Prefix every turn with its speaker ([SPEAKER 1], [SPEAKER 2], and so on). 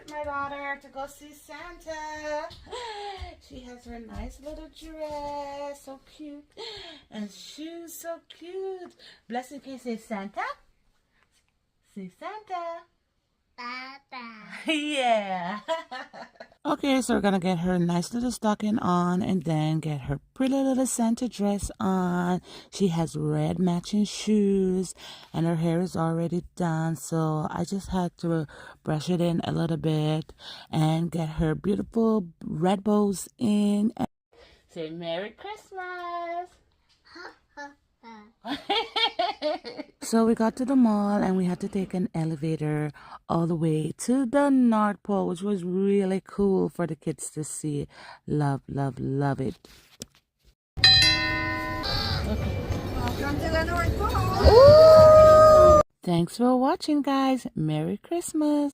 [SPEAKER 1] with my daughter to go see Santa. She has her nice little dress, so cute, and shoes, so cute. Blessing, can you say Santa? Say Santa. Yeah. Okay, so we're gonna get her nice little stocking on and then get her pretty little Santa dress on. She has red matching shoes and her hair is already done, so I just had to brush it in a little bit and get her beautiful red bows in. Say Merry Christmas. So we got to the mall and we had to take an elevator all the way to the North Pole, which was really cool for the kids to see. Love, love, love it. Okay.
[SPEAKER 2] Welcome to the North Pole.
[SPEAKER 1] Thanks for watching, guys. Merry Christmas.